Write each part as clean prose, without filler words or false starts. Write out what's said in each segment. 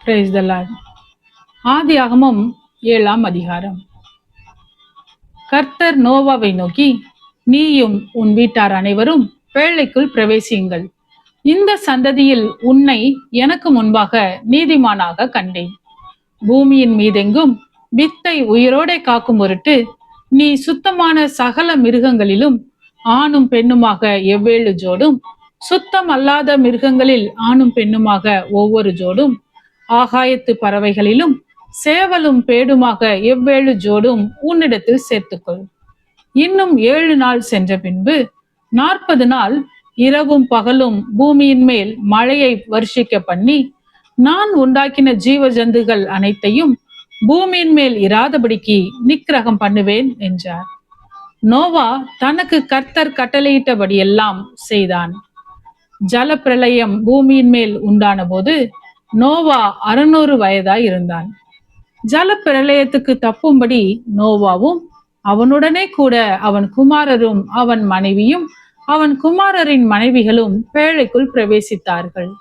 Praise the Lord. ஆதியாகமம் 7ஆம் அதிகாரம். கர்த்தர் நோவாவை நோக்கி, நீயும் உன் வீட்டார் அனைவரும் பேழைக்குள் பிரவேசியுங்கள். இந்த சந்ததியில் உன்னை எனக்கு முன்பாக நீதிமானாக கண்டேன். பூமியின் மீதெங்கும் வித்தை உயிரோடே காக்கும் பொருட்டு நீ சுத்தமான சகல மிருகங்களிலும் ஆணும் பெண்ணுமாக 7 ஜோடும், சுத்தம் அல்லாத மிருகங்களில் ஆணும் பெண்ணுமாக ஒவ்வொரு ஜோடும், ஆகாயத்து பறவைகளிலும் சேவலும் பேடுமாக 7 ஜோடும் உன்னிடத்தில் சேர்த்துக்கொள். இன்னும் 7 நாள் சென்ற பின்பு 40 நாள் இரவும் பகலும் பூமியின் மேல் மழையை வருஷிக்க பண்ணி, நான் உண்டாக்கின ஜீவ ஜந்துகள் அனைத்தையும் பூமியின் மேல் இராதபடிக்கு நிக்கிரகம் பண்ணுவேன் என்றார். நோவா தனக்கு கர்த்தர் கட்டளையிட்டபடியெல்லாம் செய்தான். ஜல பிரளயம் பூமியின் மேல் உண்டான போது நோவா 600 வயதாய் இருந்தான். ஜல பிரளயத்துக்கு தப்பும்படி நோவாவும் அவனுடனே கூட அவன் குமாரரும் அவன் மனைவியும் அவன் குமாரரின் மனைவிகளும் பேழைக்குள் பிரவேசித்தார்கள்.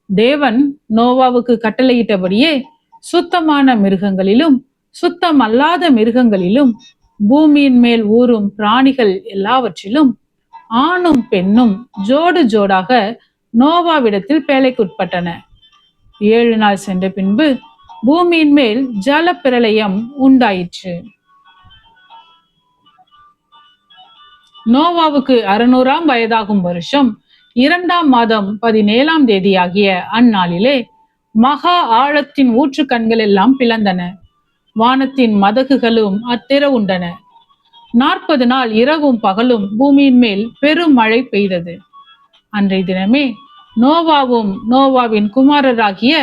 தேவன் நோவாவுக்கு கட்டளையிட்டபடியே சுத்தமான மிருகங்களிலும் சுத்தம் அல்லாத மிருகங்களிலும் பூமியின் மேல் ஊறும் பிராணிகள் எல்லாவற்றிலும் ஆணும் பெண்ணும் ஜோடு ஜோடாக நோவாவிடத்தில் பேழைக்குட்பட்டன. 7 நாள் சென்ற பின்பு பூமியின் மேல் ஜல பிரளயம் உண்டாயிற்று. நோவாவுக்கு 600ஆம் வயதாகும் வருஷம் 2ஆம் மாதம் 17ஆம் தேதியாகிய அந்நாளிலே மகா ஆழத்தின் ஊற்று கண்கள் எல்லாம் பிளந்தன. வானத்தின் மதகுகளும் அத்திர உண்டன. 40 நாள் இரவும் பகலும் பூமியின் மேல் பெரும் மழை பெய்தது. அன்றைய தினமே நோவாவும் நோவாவின் குமாரராகிய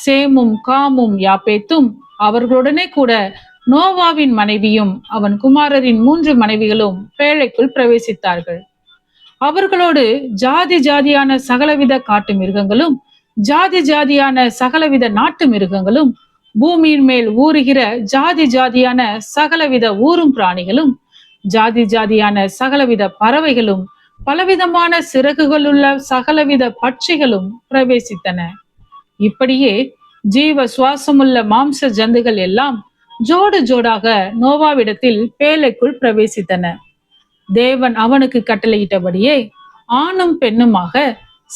சேமும் காமும் யாப்பேத்தும் அவர்களுடனே கூட நோவாவின் மனைவியும் அவன் குமாரரின் 3 மனைவிகளும் பேழைக்குள் பிரவேசித்தார்கள். அவர்களோடு ஜாதி ஜாதியான சகலவித காட்டு மிருகங்களும் ஜாதி ஜாதியான சகலவித நாட்டு மிருகங்களும் பூமியின் மேல் ஊறுகிற ஜாதி ஜாதியான சகலவித ஊரும் பிராணிகளும் ஜாதி ஜாதியான சகலவித பறவைகளும் பலவிதமான சிறகுகளுள்ள சகலவித பட்சிகளும் பிரவேசித்தன. இப்படியே ஜீவ சுவாசமுள்ள மாம்ச ஜந்துகள் எல்லாம் ஜோடு ஜோடாக நோவாவிடத்தில் பேழைக்குள் பிரவேசித்தன. தேவன் அவனுக்கு கட்டளையிட்டபடியே ஆணும் பெண்ணுமாக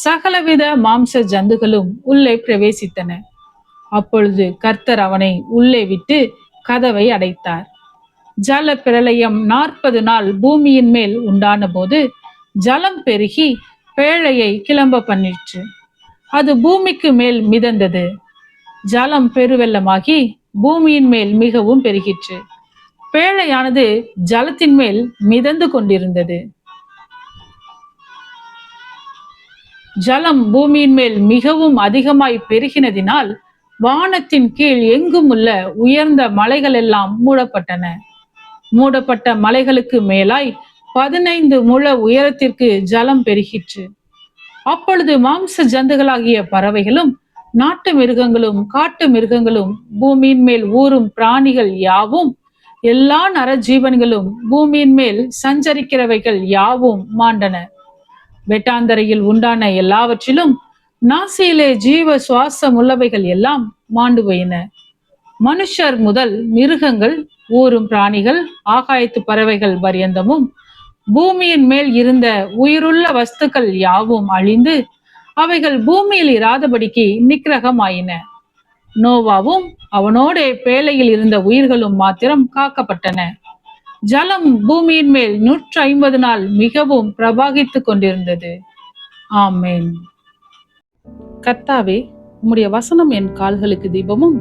சகலவித மாம்ச ஜந்துகளும் உள்ளே பிரவேசித்தன. அப்பொழுது கர்த்தர் அவனை உள்ளே விட்டு கதவை அடைத்தார். ஜல பிரளயம் 40 நாள் பூமியின் மேல் உண்டான போது ஜலம் பெருகி பேழையை கிளம்ப பண்ணிற்று. அது பூமிக்கு மேல் மிதந்தது. ஜலம் பெருவெள்ளமாகி பூமியின் மேல் மிகவும் பெருகிற்று. பேழையானது ஜலத்தின் மேல் மிதந்து கொண்டிருந்தது. ஜலம் பூமியின் மேல் மிகவும் அதிகமாய் பெருகினதினால் வானத்தின் கீழ் எங்கும் உள்ள உயர்ந்த மலைகள் எல்லாம் மூடப்பட்டன. மூடப்பட்ட மலைகளுக்கு மேலாய் 15 முழ உயரத்திற்கு ஜலம் பெருகிற்று. அப்பொழுது மாம்ச ஜந்துகளாகிய பறவைகளும் நாட்டு மிருகங்களும் காட்டு மிருகங்களும் பூமியின் மேல் ஊறும் பிராணிகள் யாவும் எல்லா நர ஜீவன்களும் பூமியின் மேல் சஞ்சரிக்கிறவைகள் யாவும் மாண்டன. வெட்டாந்தரையில் உண்டான எல்லாவற்றிலும் நாசியிலே ஜீவ சுவாசம் உள்ளவைகள் எல்லாம் மாண்டு போயின. மனுஷர் முதல் மிருகங்கள் ஊரும் பிராணிகள் ஆகாயத்து பறவைகள் பரியந்தமும் பூமியின் மேல் இருந்த உயிருள்ள வஸ்துக்கள் யாவும் அழிந்து அவைகள் பூமியில் இராதபடிக்கு நிக்கிரகமாயின. நோவாவும் அவனோடே பேழையில் இருந்த உயிர்களும் மாத்திரம் காக்கப்பட்டன. ஜலம் பூமியின் மேல் 150 நாள் மிகவும் பிரபாகித்து கொண்டிருந்தது. ஆமென். கர்த்தாவே, உம்முடைய வசனம் என் கால்களுக்கு தீபமும்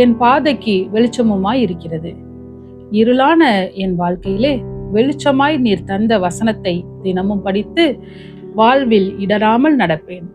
என் பாதைக்கு வெளிச்சமுமாய் இருக்கிறது. இருளான என் வாழ்க்கையிலே வெளிச்சமாய் நீர் தந்த வசனத்தை தினமும் படித்து வாழ்வில் இடராமல் நடப்பேன்.